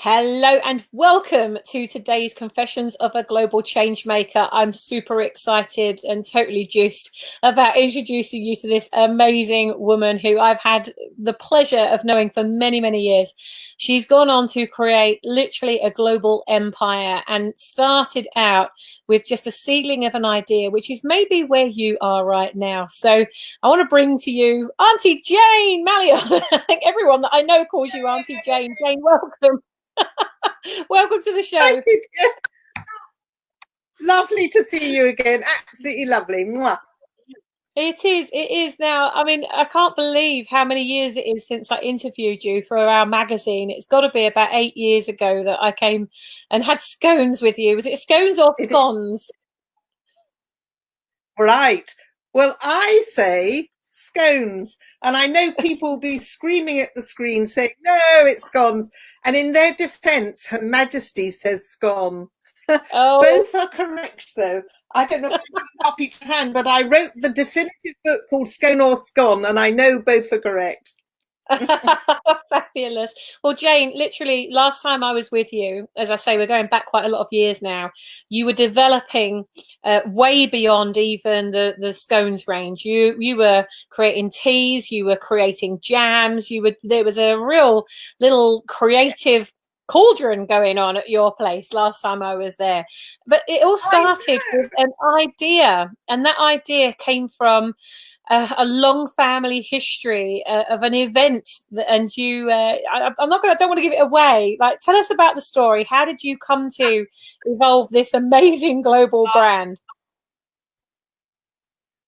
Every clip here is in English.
Hello and welcome to today's Confessions of a Global Changemaker. I'm super excited and totally juiced about introducing you to this amazing woman who I've had the pleasure of knowing for many, many years. She's gone on to create literally a global empire and started out with just a seedling of an idea, which is maybe where you are right now. So I want to bring to you Auntie Jane Malyon. I think everyone that I know calls you Auntie Jane. Jane, welcome. Welcome to the show. Thank you, dear. Lovely to see you again. Absolutely lovely. Mwah. It is now. I mean, I can't believe how many years it is since I interviewed you for our magazine. It's got to be about 8 years ago that I came and had scones with you. Was it scones or scones? Right. Well, I say scones. And I know people will be screaming at the screen saying, no, it's scones. And in their defense, Her Majesty says scone. Oh. Both are correct, though. I don't know if you copy to hand, but I wrote the definitive book called Scone or Scon, and I know both are correct. Fabulous. Well, Jane, literally last time I was with you, as I say, we're going back quite a lot of years now, you were developing way beyond even the scones range. You were creating teas, you were creating jams, there was a real little creative cauldron going on at your place last time I was there. But it all started with an idea, and that idea came from a long family history of an event and you I don't want to give it away. Like, tell us about the story. How did you come to evolve this amazing global brand?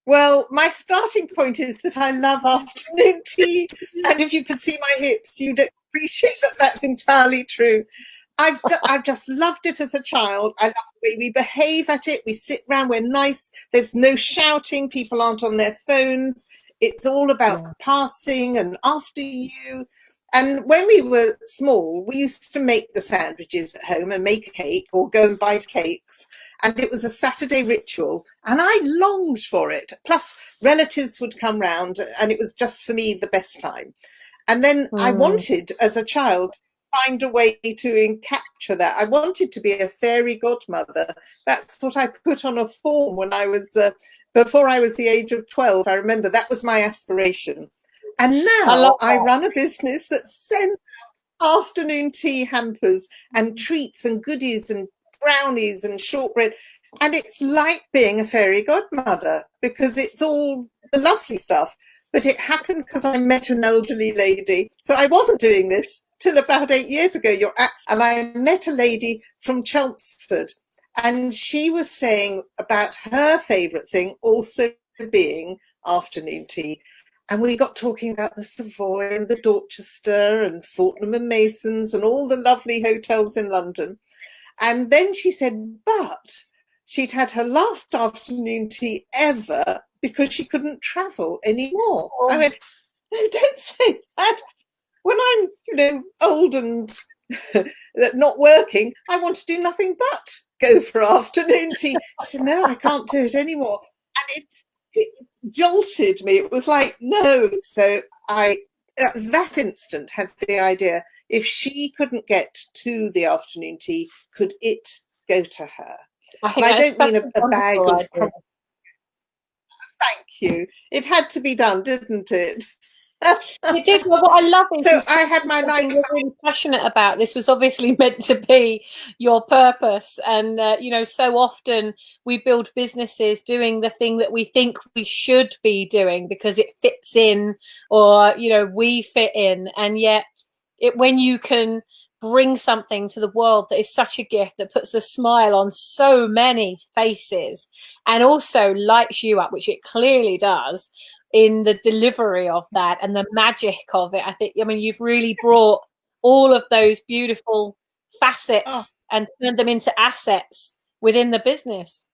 Well, my starting point is that I love afternoon tea, and if you could see my hips, you'd appreciate that that's entirely true. I've just loved it as a child. I love the way we behave at it. We sit around, we're nice. There's no shouting. People aren't on their phones. It's all about passing and after you. And when we were small, we used to make the sandwiches at home and make a cake or go and buy cakes. And it was a Saturday ritual. And I longed for it. Plus, relatives would come round, and it was just for me the best time. And then I wanted, as a child, find a way to capture that. I wanted to be a fairy godmother. That's what I put on a form when I was, before I was the age of 12. I remember that was my aspiration. And now I run a business that sends out afternoon tea hampers and treats and goodies and brownies and shortbread. And it's like being a fairy godmother because it's all the lovely stuff. But it happened because I met an elderly lady. So I wasn't doing this till about 8 years ago. And I met a lady from Chelmsford, and she was saying about her favourite thing also being afternoon tea. And we got talking about the Savoy and the Dorchester and Fortnum and Masons and all the lovely hotels in London. And then she said, but she'd had her last afternoon tea ever because she couldn't travel anymore. I went, no, don't say that. When I'm, old and not working, I want to do nothing but go for afternoon tea. I said, no, I can't do it anymore. And it jolted me. It was like, no. So I, at that instant, had the idea, if she couldn't get to the afternoon tea, could it go to her? I don't mean a bag of... Thank you. It had to be done, didn't it? It did. Well, what I love is so I had my life. You're really passionate about this. Was obviously meant to be your purpose, and so often we build businesses doing the thing that we think we should be doing because it fits in, or we fit in, and yet when you can bring something to the world that is such a gift that puts a smile on so many faces and also lights you up, which it clearly does in the delivery of that and the magic of it. You've really brought all of those beautiful facets and turned them into assets within the business.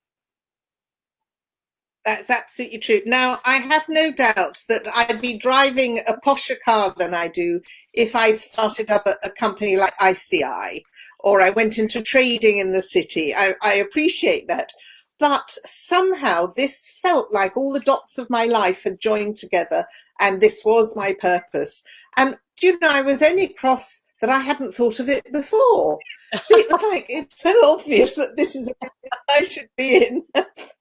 That's absolutely true. Now, I have no doubt that I'd be driving a posher car than I do if I'd started up a company like ICI or I went into trading in the city. I appreciate that. But somehow this felt like all the dots of my life had joined together, and this was my purpose. And, I was only across that I hadn't thought of it before. It was like, it's so obvious that this is a I should be in.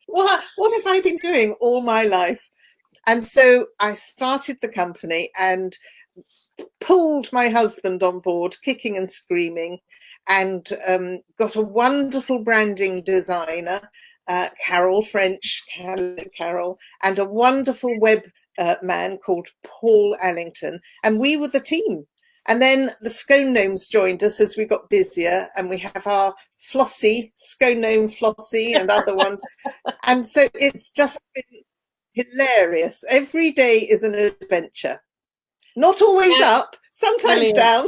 What have I been doing all my life? And so I started the company and pulled my husband on board, kicking and screaming, and got a wonderful branding designer, Carol French, Carol, and a wonderful web man called Paul Allington. And we were the team. And then the Scone gnomes joined us as we got busier, and we have our Flossie, Scone gnome Flossie, and other ones. And so it's just been hilarious. Every day is an adventure. Not always up, sometimes down.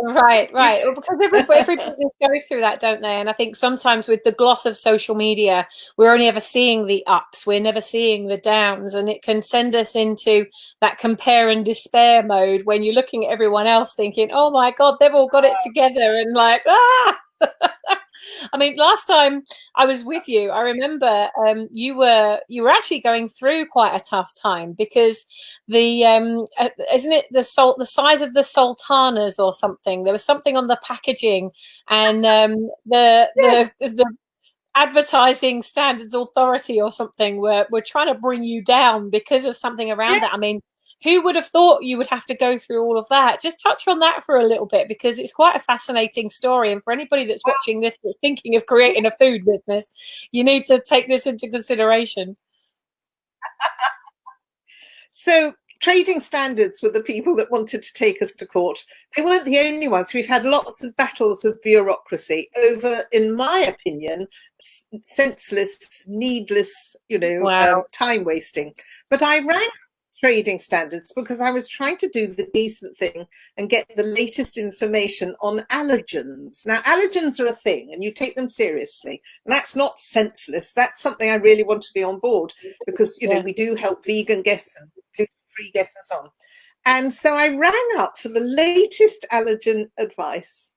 Right. Well, because everybody goes through that, don't they? And I think sometimes with the gloss of social media, we're only ever seeing the ups, we're never seeing the downs, and it can send us into that compare and despair mode when you're looking at everyone else thinking, oh my God, they've all got it together, and like, ah! I mean, last time I was with you, I remember you were actually going through quite a tough time because the isn't it the size of the sultanas or something? There was something on the packaging, and the Advertising Standards Authority or something were trying to bring you down because of something around that. I mean, who would have thought you would have to go through all of that? Just touch on that for a little bit, because it's quite a fascinating story. And for anybody that's watching this, that's thinking of creating a food business, you need to take this into consideration. So trading standards were the people that wanted to take us to court. They weren't the only ones. We've had lots of battles with bureaucracy over, in my opinion, senseless, needless, time wasting. But I rang trading standards because I was trying to do the decent thing and get the latest information on allergens. Now, allergens are a thing and you take them seriously. And that's not senseless. That's something I really want to be on board because, we do help vegan guests and free guests and so on. And so I rang up for the latest allergen advice.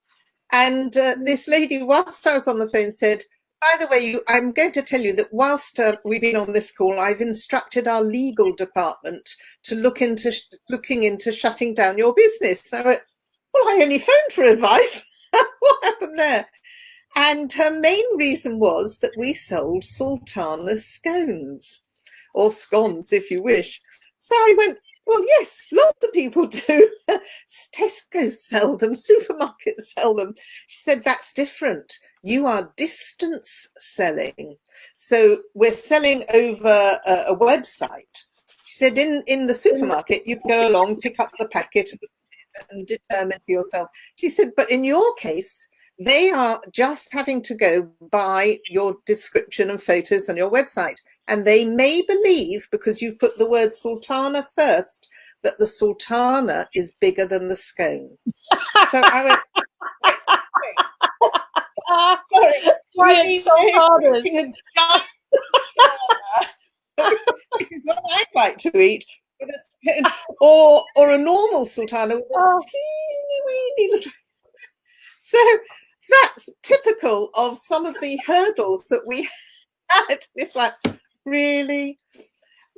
And this lady, whilst I was on the phone, said, by the way, I'm going to tell you that whilst we've been on this call, I've instructed our legal department to looking into shutting down your business. So, well, I only phoned for advice. What happened there? And her main reason was that we sold sultana scones, or scones, if you wish. So I went, well, yes, lots of people do. Tesco sell them, supermarkets sell them. She said, that's different. You are distance selling. So we're selling over a website. She said, in the supermarket, you can go along, pick up the packet and determine for yourself. She said, but in your case, they are just having to go by your description and photos on your website. And they may believe, because you've put the word sultana first, that the sultana is bigger than the scone. So I went, wait. Sorry. Which is what I'd like to eat. Or a normal sultana with a teeny weeny little... So that's typical of some of the hurdles that we had. It's like, really?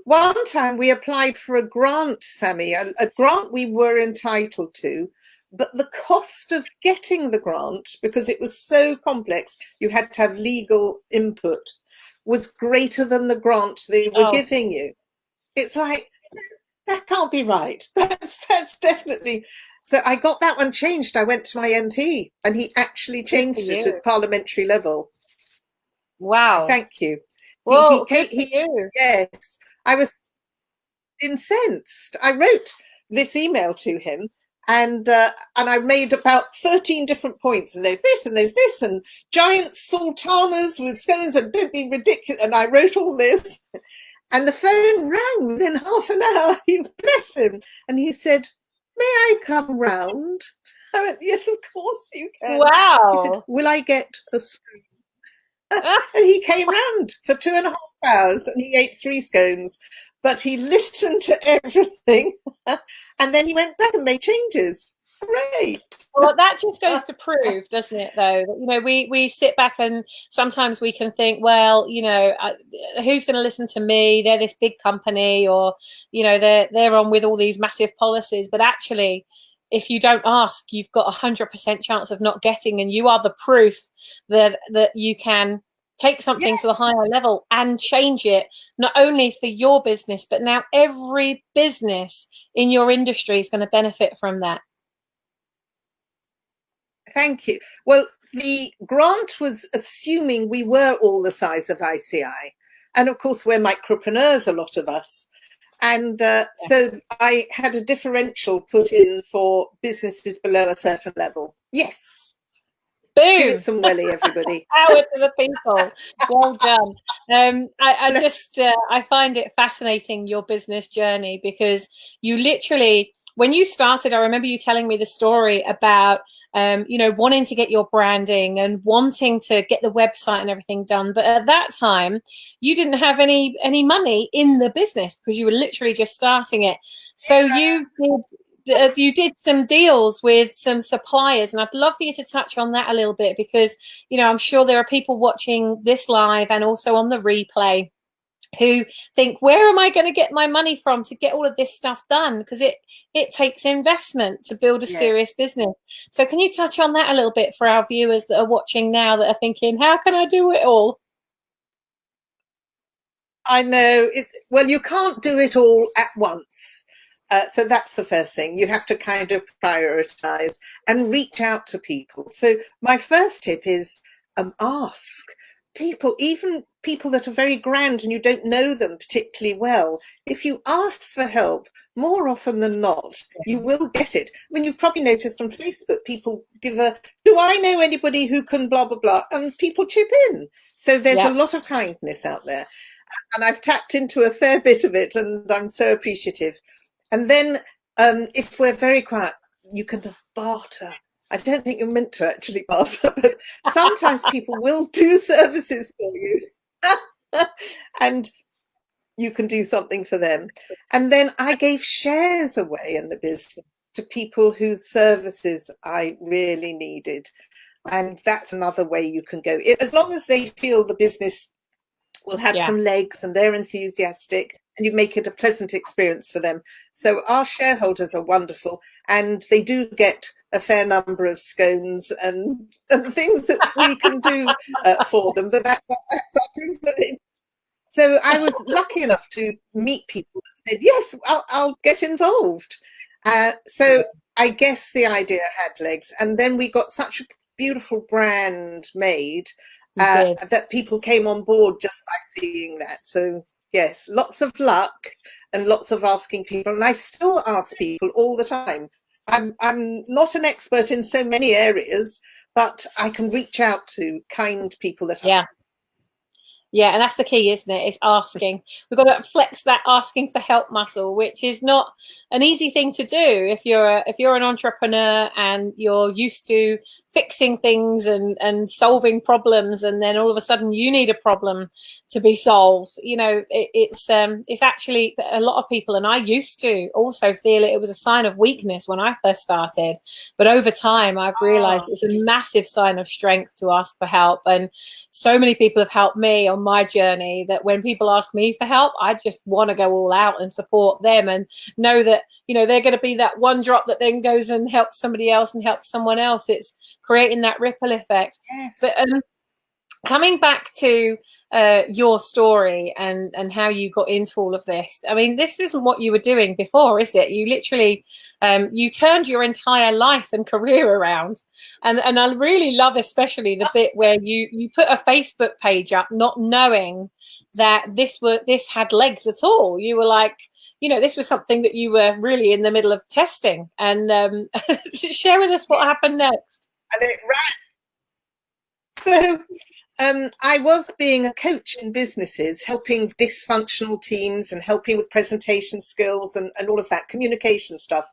One time we applied for a grant, Sammy, a grant we were entitled to, but the cost of getting the grant, because it was so complex, you had to have legal input, was greater than the grant they were giving you. It's like, that can't be right. That's definitely... So I got that one changed. I went to my MP and he actually changed it at parliamentary level. Wow. Thank you. Well, yes, I was incensed. I wrote this email to him and I made about 13 different points. And there's this and there's this and giant sultanas with scones and don't be ridiculous. And I wrote all this and the phone rang within half an hour. Bless him. And he said, may I come round? I went, yes, of course you can. Wow. He said, will I get a scone? And he came round for 2.5 hours and he ate 3 scones, but he listened to everything and then he went back and made changes. Hooray. Well, that just goes to prove, doesn't it, though, that, we sit back and sometimes we can think, well, who's going to listen to me? They're this big company, or, they're on with all these massive policies. But actually, if you don't ask, you've got 100% chance of not getting, and you are the proof that you can take something to a higher level and change it, not only for your business, but now every business in your industry is going to benefit from that. Thank you. Well, the grant was assuming we were all the size of ICI. And of course, we're micropreneurs, a lot of us. And so I had a differential put in for businesses below a certain level. Yes. Boom. Give it some welly, everybody. Power to the people. Well done. I find it fascinating, your business journey, because you literally, when you started, I remember you telling me the story about, wanting to get your branding and wanting to get the website and everything done. But at that time, you didn't have any money in the business because you were literally just starting it. So you did some deals with some suppliers, and I'd love for you to touch on that a little bit, because I'm sure there are people watching this live and also on the replay who think, where am I going to get my money from to get all of this stuff done? Because it takes investment to build a serious business. So can you touch on that a little bit for our viewers that are watching now that are thinking, how can I do it all? I know. Well, you can't do it all at once. So that's the first thing. You have to kind of prioritize and reach out to people. So my first tip is ask people, even people that are very grand and you don't know them particularly well. If you ask for help, more often than not, you will get it. I mean, you've probably noticed on Facebook, people give do I know anybody who can blah, blah, blah? And people chip in. So there's a lot of kindness out there. And I've tapped into a fair bit of it, and I'm so appreciative. And then if we're very quiet, you can barter. I don't think you're meant to actually barter, but sometimes people will do services for you and you can do something for them. And then I gave shares away in the business to people whose services I really needed. And that's another way you can go. As long as they feel the business will have some legs and they're enthusiastic, and you make it a pleasant experience for them. So our shareholders are wonderful, and they do get a fair number of scones and things that we can do for them. But that's our privilege. So I was lucky enough to meet people that said, yes, I'll get involved. So I guess the idea had legs. And then we got such a beautiful brand made that people came on board just by seeing that. So yes, lots of luck and lots of asking people. And I still ask people all the time. I'm not an expert in so many areas, but I can reach out to kind people that are. Yeah, and that's the key, isn't it? It's asking. We've got to flex that asking for help muscle, which is not an easy thing to do if you're an entrepreneur and you're used to fixing things and solving problems, and then all of a sudden you need a problem to be solved. It's actually a lot of people, and I used to also feel it was a sign of weakness when I first started, but over time I've realized it's a massive sign of strength to ask for help. And so many people have helped me on my journey that when people ask me for help, I just want to go all out and support them, and know that they're going to be that one drop that then goes and helps somebody else and helps someone else. It's creating that ripple effect. But coming back to your story and how you got into all of this, I mean, this isn't what you were doing before, is it? You literally you turned your entire life and career around, and I really love especially the bit where you put a Facebook page up not knowing that this had legs at all. You were like, this was something that you were really in the middle of testing, and share with us what happened next. And it ran. So I was being a coach in businesses, helping dysfunctional teams and helping with presentation skills and all of that communication stuff.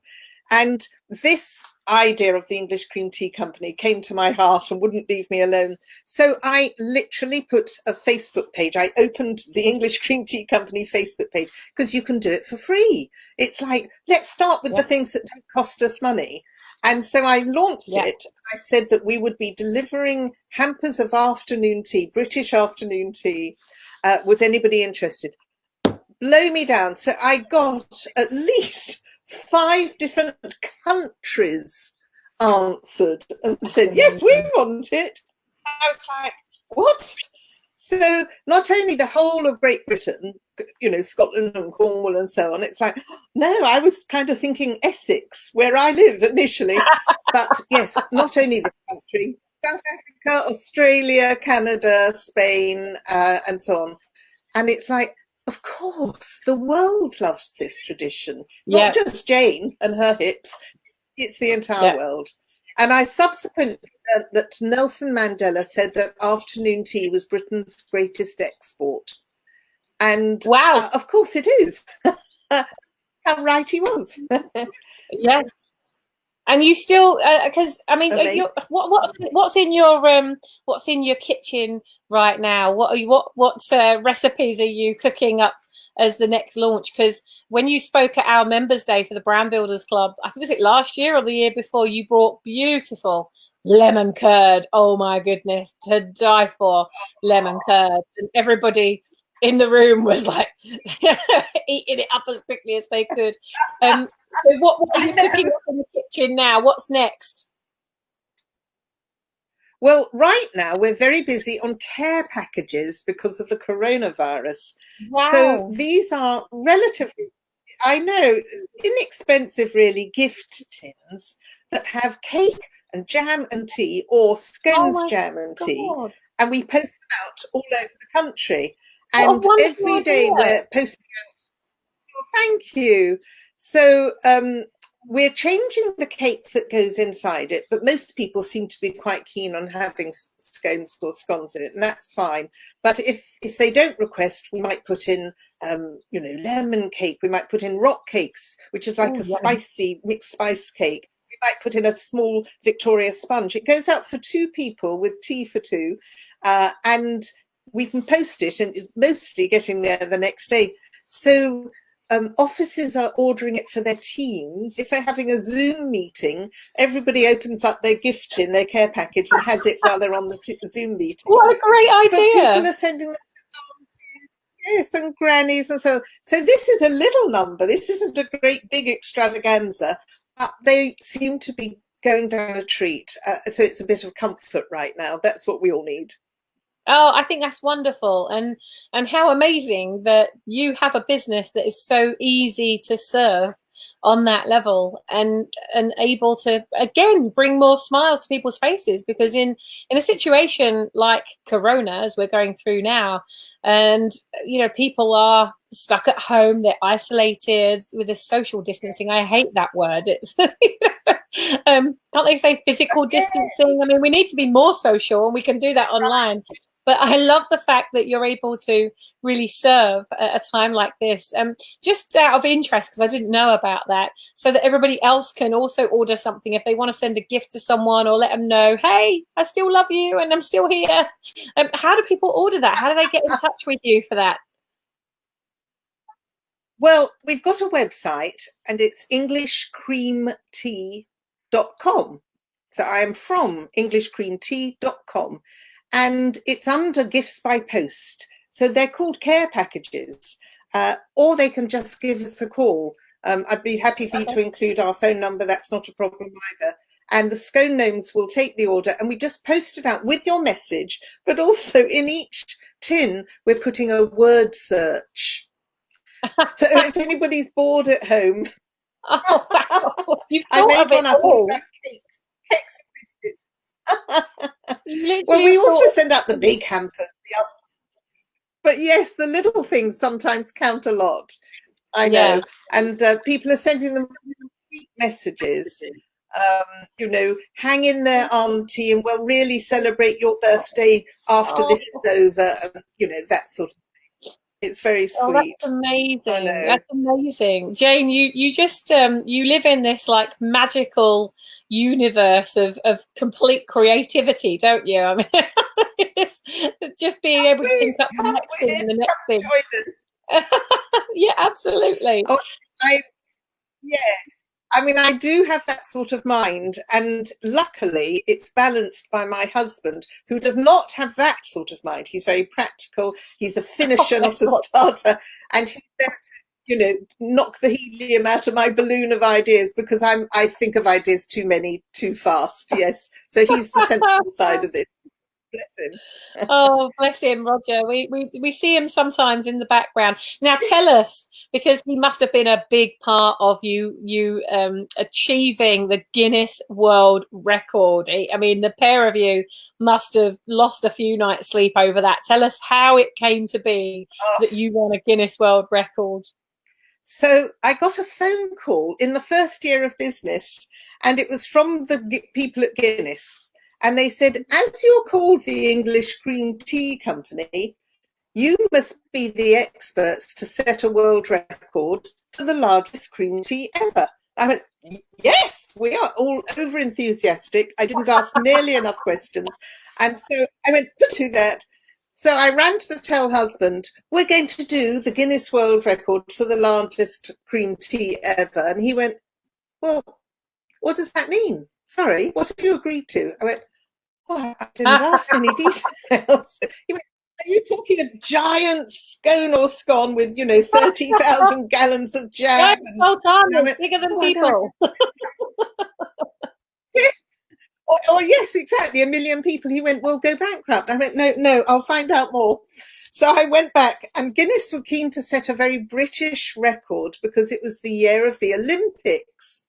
And this idea of the English Cream Tea Company came to my heart and wouldn't leave me alone. So I literally put a Facebook page. I opened the English Cream Tea Company Facebook page because you can do it for free. It's like, let's start with the things that don't cost us money. And so I launched it. I said that we would be delivering hampers of afternoon tea, British afternoon tea. Was anybody interested? Blow me down. So I got at least 5 different countries answered and That's said, yes, we amazing. want it. I was like, what? So not only the whole of Great Britain, you know, Scotland and Cornwall and so on, it's like, no, I was kind of thinking Essex, where I live initially. But yes, not only the country, South Africa, Australia, Canada, Spain, and so on. And it's like, of course, the world loves this tradition, Yeah, not just Jane and her hits, it's the entire yeah. world. And I subsequently learned that Nelson Mandela said that afternoon tea was Britain's greatest export. And Wow. of course it is. How right he was. Yeah. And you still, because I mean, what's in your kitchen right now? What recipes are you cooking up as the next launch? Because when you spoke at our Members Day for the Brand Builders Club, I think was it last year or the year before, you brought beautiful lemon curd. Oh my goodness, to die for lemon curd, and everybody in the room was like eating it up as quickly as they could. So what are you cooking up in the kitchen now? What's next? Well, right now we're very busy on care packages because of the coronavirus. So Wow. these are relatively, I know, inexpensive really gift tins that have cake and jam and tea, or Oh scones, my jam and tea, God. and we post them out all over the country. What a And wonderful every day idea. we're posting. Thank you. So we're changing the cake that goes inside it, but most people seem to be quite keen on having scones or scones in it, and that's fine. But if they don't request, we might put in, you know, lemon cake. We might put in rock cakes, which is like Oh, a yeah. spicy mixed spice cake. We might put in a small Victoria sponge. It goes out for 2 people with tea for 2, and we can post it, and it's mostly getting there the next day. So offices are ordering it for their teams. If they're having a Zoom meeting, everybody opens up their gift tin, their care package, and has it while they're on the Zoom meeting. What a great But people idea. are sending them to, yes, and grannies and so on. So this is a little number. This isn't a great big extravaganza, but they seem to be going down a treat. So it's a bit of comfort right now. That's what we all need. Oh, I think that's wonderful, and how amazing that you have a business that is so easy to serve on that level, and able to again bring more smiles to people's faces, because in a situation like Corona, as we're going through now, and you know, people are stuck at home, they're isolated with this social distancing. I hate that word. It's can't they say physical distancing? I mean, we need to be more social, and we can do that online. But I love the fact that you're able to really serve at a time like this. Just out of interest, because I didn't know about that, so that everybody else can also order something if they want to send a gift to someone, or let them know, hey, I still love you and I'm still here. How do people order that? How do they get in touch with you for that? Well, we've got a website, and it's englishcreamtea.com. So I am from englishcreamtea.com, and it's under gifts by post. So they're called care packages, or they can just give us a call. I'd be happy for you to include our phone number. That's not a problem either. And the Scone gnomes will take the order, and we just post it out with your message. But also in each tin, we're putting a word search. So if anybody's bored at home, Oh, wow. You've I thought made of it one up all all. about cakes. Cakes and biscuits. You Well, literally we have also thought. send out the big hampers. But yes, the little things sometimes count a lot. I Yeah. know. And people are sending them sweet messages. You know, hang in there, auntie, and we'll really celebrate your birthday after Oh, this is over. And, you know, that sort of. It's very oh, sweet. that's I amazing. know. That's amazing. Jane, you just you live in this like magical universe of complete creativity, don't you? I mean, it's just being able to think up the Can't next thing wait. and the next thing. Join us. Yeah, absolutely. Oh, I yes. I mean, I do have that sort of mind, and luckily it's balanced by my husband, who does not have that sort of mind. He's very practical. He's a Oh finisher, my not a God. starter, and he's there knock the helium out of my balloon of ideas, because I think of ideas too many too fast. Yes. So he's the sensible side of this. Bless him. Oh, bless him, Roger. We see him sometimes in the background. Now, tell us, because he must have been a big part of you achieving the Guinness World Record. I mean, the pair of you must have lost a few nights' sleep over that. Tell us how it came to be that you won a Guinness World Record. So I got a phone call in the first year of business, and it was from the people at Guinness. And they said, as you're called the English Green Tea Company, you must be the experts to set a world record for the largest green tea ever. I went, yes, we are, all over enthusiastic. I didn't ask nearly enough questions. And so I went, to that. So I ran to tell husband, we're going to do the Guinness World Record for the largest green tea ever. And he went, well, what does that mean? Sorry, what have you agreed to? I went, oh, I didn't ask any details. He went, are you talking a giant scone or scone with, 30,000 gallons of jam? Yeah, well done. Went, bigger than people. Or yes, exactly, 1 million people. He went, well, go bankrupt. I went, no, I'll find out more. So I went back, and Guinness were keen to set a very British record because it was the year of the Olympics.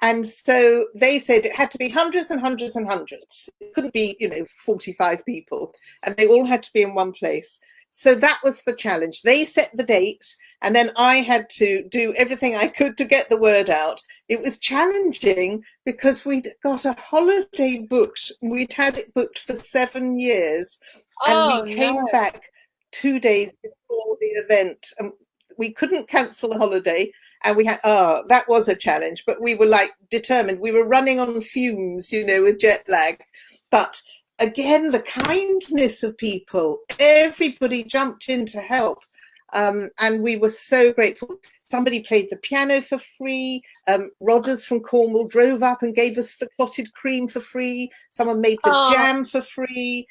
And so they said it had to be hundreds and hundreds and hundreds. It couldn't be, 45 people, and they all had to be in one place. So that was the challenge. They set the date, and then I had to do everything I could to get the word out. It was challenging because we'd got a holiday booked. We'd had it booked for 7 years, and we came back 2 days before the event. And we couldn't cancel the holiday, and we had, that was a challenge, but we were determined. We were running on fumes, with jet lag. But again, the kindness of people, everybody jumped in to help. And we were so grateful. Somebody played the piano for free. Rodders from Cornwall drove up and gave us the clotted cream for free. Someone made the jam for free.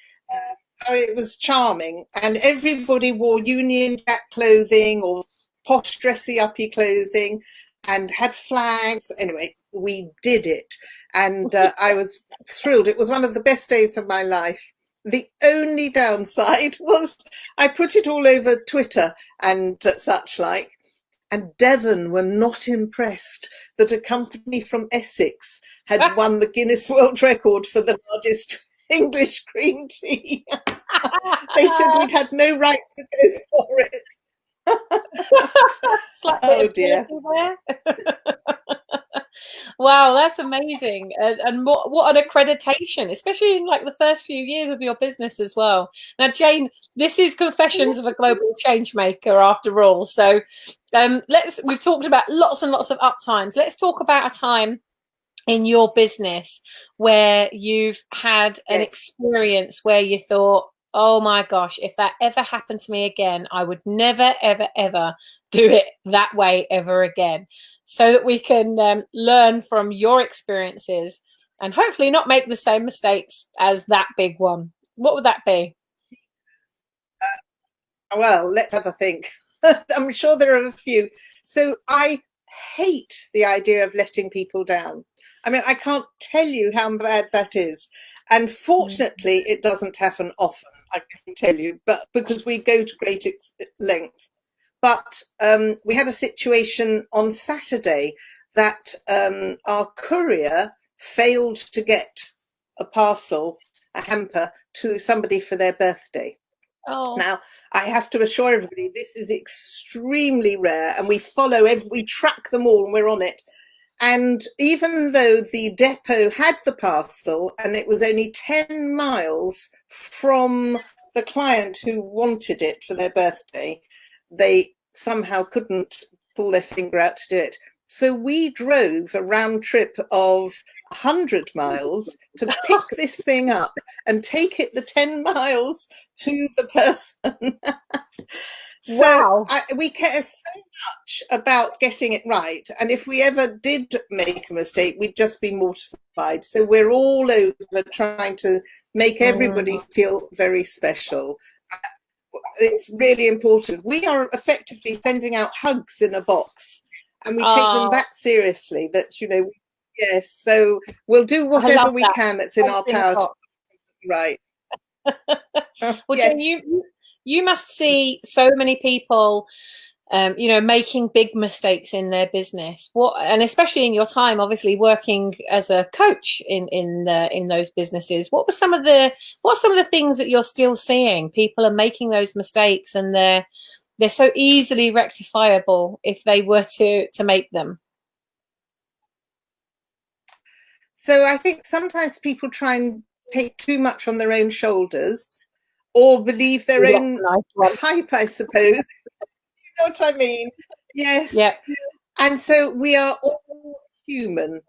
It was charming. And everybody wore Union Jack clothing or posh dressy-uppy clothing and had flags. Anyway, we did it. And I was thrilled. It was one of the best days of my life. The only downside was I put it all over Twitter and such like, and Devon were not impressed that a company from Essex had won the Guinness World Record for the largest English green tea. They said we'd had no right to go for it. Oh dear. Wow, that's amazing. And what an accreditation, especially in the first few years of your business as well. Now, Jane, this is Confessions of a Global Changemaker after all. So we've talked about lots and lots of uptimes. Let's talk about a time in your business where you've had an experience where you thought, oh my gosh, if that ever happened to me again, I would never, ever, ever do it that way ever again. So that we can learn from your experiences and hopefully not make the same mistakes as that big one. What would that be? Well, let's have a think. I'm sure there are a few. So I hate the idea of letting people down. I mean, I can't tell you how bad that is. And fortunately, it doesn't happen often, I can tell you, but because we go to great lengths. But we had a situation on Saturday that our courier failed to get a parcel, a hamper, to somebody for their birthday. Oh. Now, I have to assure everybody this is extremely rare, and we track them all, and we're on it. And even though the depot had the parcel and it was only 10 miles from the client who wanted it for their birthday, they somehow couldn't pull their finger out to do it. So we drove a round trip of 100 miles to pick this thing up and take it the 10 miles to the person. Wow. So we care so much about getting it right. And if we ever did make a mistake, we'd just be mortified. So we're all over trying to make everybody feel very special. it's really important. We are effectively sending out hugs in a box, and we take them that seriously. That, you know, yes. So we'll do whatever we can that's in our power. Right. Well, Jane, you must see so many people, you know, making big mistakes in their business. And especially in your time, obviously working as a coach in those businesses. What are some of the things that you're still seeing? People are making those mistakes, and they're so easily rectifiable if they were to make them. So I think sometimes people try and take too much on their own shoulders, or believe their own hype, I suppose. You know what I mean? Yes. Yeah. And so we are all human.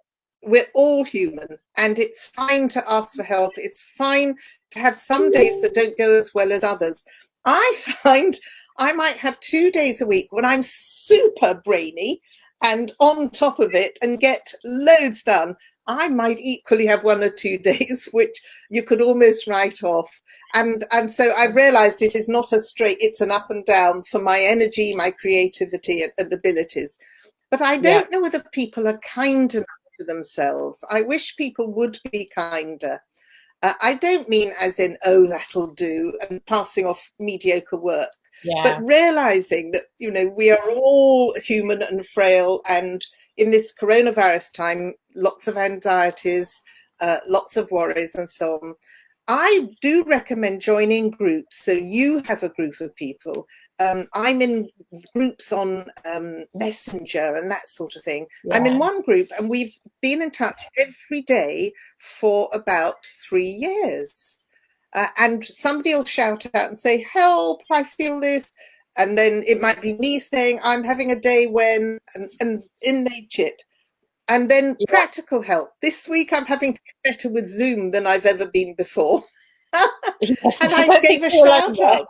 We're all human, and it's fine to ask for help. It's fine to have some days that don't go as well as others. I find I might have 2 days a week when I'm super brainy and on top of it and get loads done. I might equally have 1 or 2 days which you could almost write off. And so I've realized it is not a straight, it's an up and down for my energy, my creativity and abilities. But I don't know whether people are kind enough to themselves. I wish people would be kinder. I don't mean as in, oh, that'll do, and passing off mediocre work. But realizing that, you know, we are all human and frail, and in this coronavirus time, lots of anxieties, lots of worries and so on. I do recommend joining groups. So you have a group of people. I'm in groups on Messenger and that sort of thing. I'm in one group, and we've been in touch every day for about 3 years. And somebody will shout out and say, help, I feel this. And then it might be me saying, I'm having a day when, and in they chip. And then practical help. This week I'm having to get better with Zoom than I've ever been before. Yes, and I gave a shout out.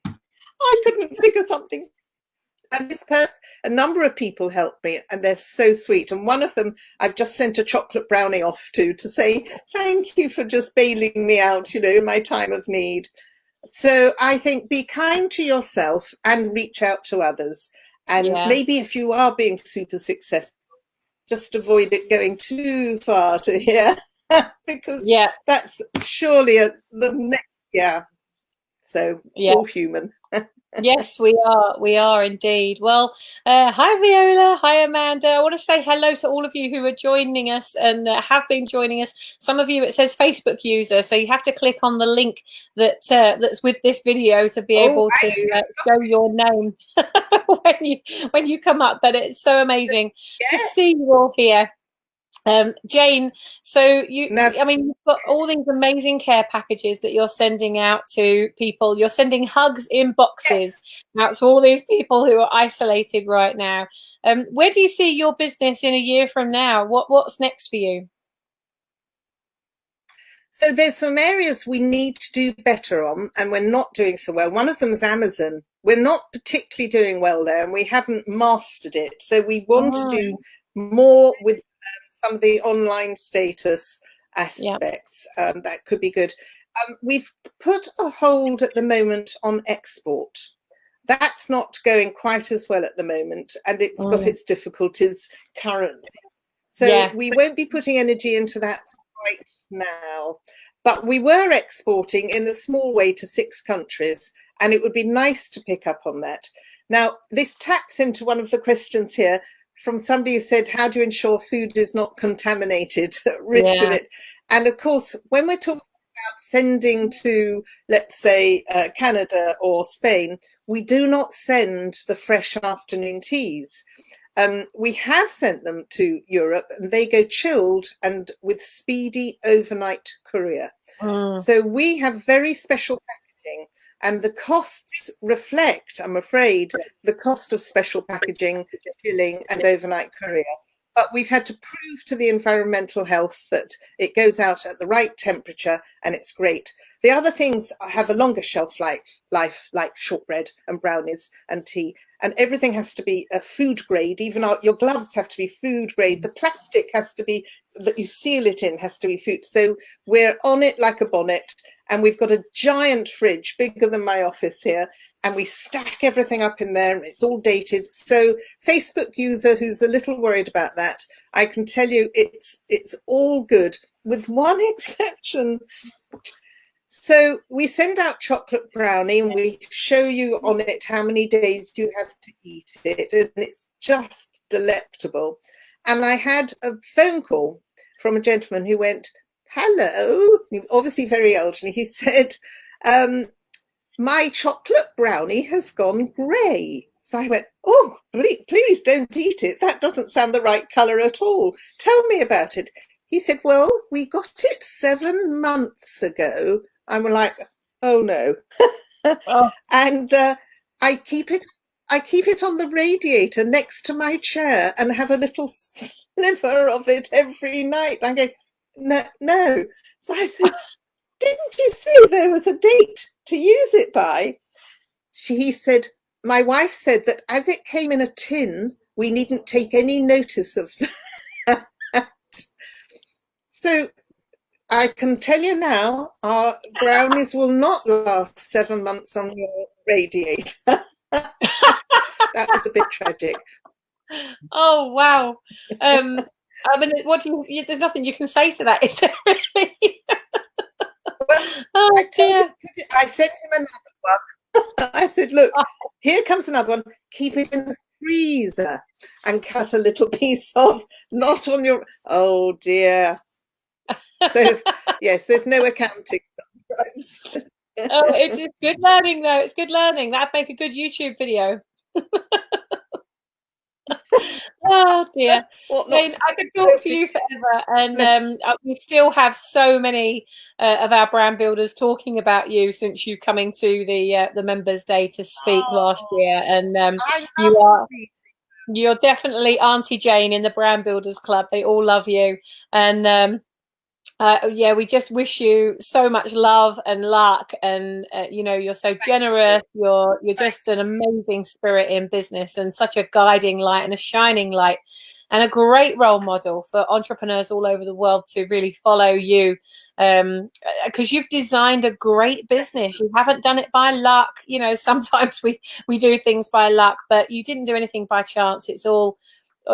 I couldn't figure something. And this person, a number of people helped me, and they're so sweet. And one of them I've just sent a chocolate brownie off to say, thank you for just bailing me out, you know, in my time of need. So I think be kind to yourself and reach out to others. And maybe if you are being super successful, just avoid it going too far to here, because that's surely the next, So all human. Yes, we are indeed. Well, hi Viola, hi Amanda. I want to say hello to all of you who are joining us and have been joining us. Some of you, it says Facebook user, so you have to click on the link that's with this video to be able to show your name when you come up. But it's so amazing to see you all here. Jane, so you've got all these amazing care packages that you're sending out to people. You're sending hugs in boxes out to all these people who are isolated right now. Where do you see your business in a year from now? What's next for you? So there's some areas we need to do better on, and we're not doing so well. One of them is Amazon. We're not particularly doing well there, and we haven't mastered it. So we want to do more with some of the online status aspects. That could be good. We've put a hold at the moment on export. That's not going quite as well at the moment, and it's got its difficulties currently. So we won't be putting energy into that right now. But we were exporting in a small way to 6 countries, and it would be nice to pick up on that. Now, this taps into one of the questions here from somebody who said, how do you ensure food is not contaminated, risk of it? And of course, when we're talking about sending to, let's say, Canada or Spain, we do not send the fresh afternoon teas. We have sent them to Europe, and they go chilled and with speedy overnight courier. So we have very special packaging. And the costs reflect, I'm afraid, the cost of special packaging, chilling and overnight courier. But we've had to prove to the environmental health that it goes out at the right temperature, and it's great. The other things have a longer shelf life like shortbread and brownies and tea. And everything has to be a food grade. Even your gloves have to be food grade. The plastic has to be, that you seal it in, has to be food. So we're on it like a bonnet. and we've got a giant fridge bigger than my office here, and we stack everything up in there and it's all dated. So Facebook user who's a little worried about that, I can tell you it's all good, with one exception. So we send out chocolate brownie and we show you on it how many days you have to eat it, and it's just delectable. And I had a phone call from a gentleman who went, hello, obviously very elderly. He said, my chocolate brownie has gone grey. So I went, oh, please don't eat it. That doesn't sound the right colour at all. Tell me about it. He said, well, we got it 7 months ago. I'm like, oh no. Oh. And I keep it on the radiator next to my chair and have a little sliver of it every night. I go, no. So I said, didn't you see there was a date to use it by? He said, my wife said that as it came in a tin, we needn't take any notice of that. So I can tell you now, our brownies will not last 7 months on your radiator. That was a bit tragic. Oh, wow. I mean, there's nothing you can say to that, is there really? Well, I sent him another one. I said, look, here comes another one. Keep it in the freezer and cut a little piece off, not on your... Oh, dear. So, yes, there's no accounting sometimes. Oh, it's good learning, though. It's good learning. That'd make a good YouTube video. Oh dear, Jane, I could talk to you forever, and we still have so many of our brand builders talking about you since you coming to the Members' Day to speak last year, and you're definitely Auntie Jane in the Brand Builders Club. They all love you, and yeah, we just wish you so much love and luck, and you know, you're so generous. You're just an amazing spirit in business, and such a guiding light and a shining light, and a great role model for entrepreneurs all over the world to really follow you, because you've designed a great business. You haven't done it by luck. You know, sometimes we do things by luck, but you didn't do anything by chance. It's all,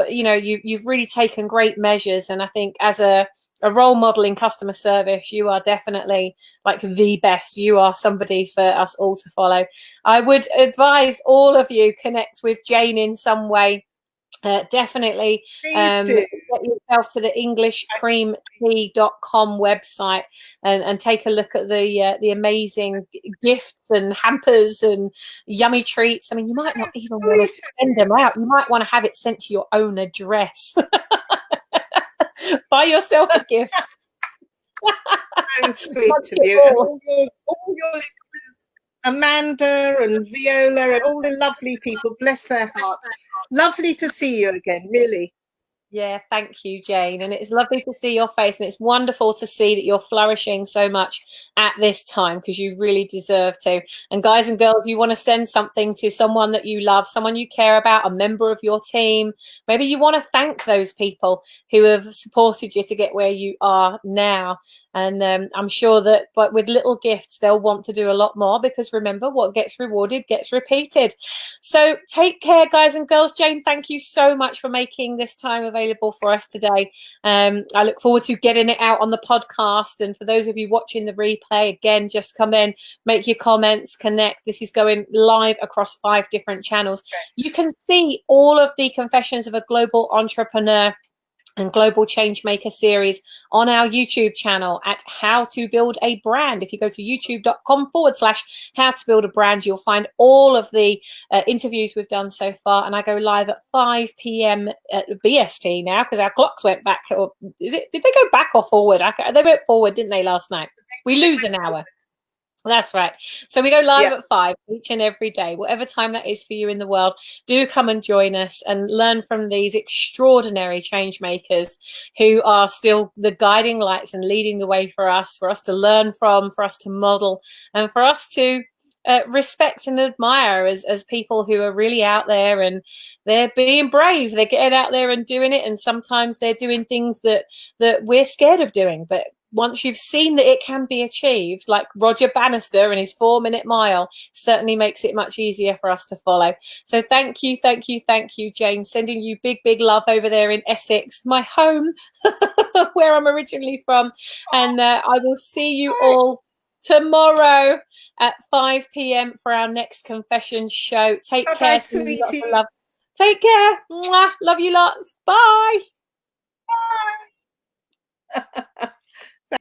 you know, you've really taken great measures, and I think as a role model in customer service, you are definitely like the best. You are somebody for us all to follow. I would advise all of you connect with Jane in some way. Definitely get yourself to the EnglishCreamTea.com website and take a look at the amazing gifts and hampers and yummy treats. I mean, you might not even want to send them out. You might want to have it sent to your own address. Buy yourself a gift. So sweet of you. And all your listeners, Amanda and Viola and all the lovely people, bless their hearts. Lovely to see you again, really. Yeah, thank you, Jane. And it's lovely to see your face, and it's wonderful to see that you're flourishing so much at this time, because you really deserve to. And guys and girls, you want to send something to someone that you love, someone you care about, a member of your team. Maybe you want to thank those people who have supported you to get where you are now. And I'm sure that, but with little gifts, they'll want to do a lot more, because remember, what gets rewarded gets repeated. So take care, guys and girls. Jane, thank you so much for making this time available for us today. I look forward to getting it out on the podcast. And for those of you watching the replay, again, just come in, make your comments, connect. This is going live across 5 different channels. You can see all of the Confessions of a Global Entrepreneur and Global Changemaker series on our YouTube channel at How to Build a Brand. If you go to youtube.com/how to build a brand, you'll find all of the interviews we've done so far. And I go live at 5 p.m. at BST now, because our clocks went back. Or did they go back or forward? They went forward, didn't they, last night? We lose an hour. That's right. So we go live at 5 each and every day, whatever time that is for you in the world. Do come and join us and learn from these extraordinary change makers who are still the guiding lights and leading the way for us to learn from, for us to model, and for us to respect and admire as people who are really out there, and they're being brave. They're getting out there and doing it, and sometimes they're doing things that we're scared of doing, but once you've seen that it can be achieved, like Roger Bannister and his 4-minute mile, certainly makes it much easier for us to follow. So thank you, Jane. Sending you big love over there in Essex, my home, where I'm originally from. And I will see you all tomorrow at 5 p.m. for our next confession show. Take care. Sweetie. Lots of love. Take care. Mwah. Love you lots. Bye. Bye.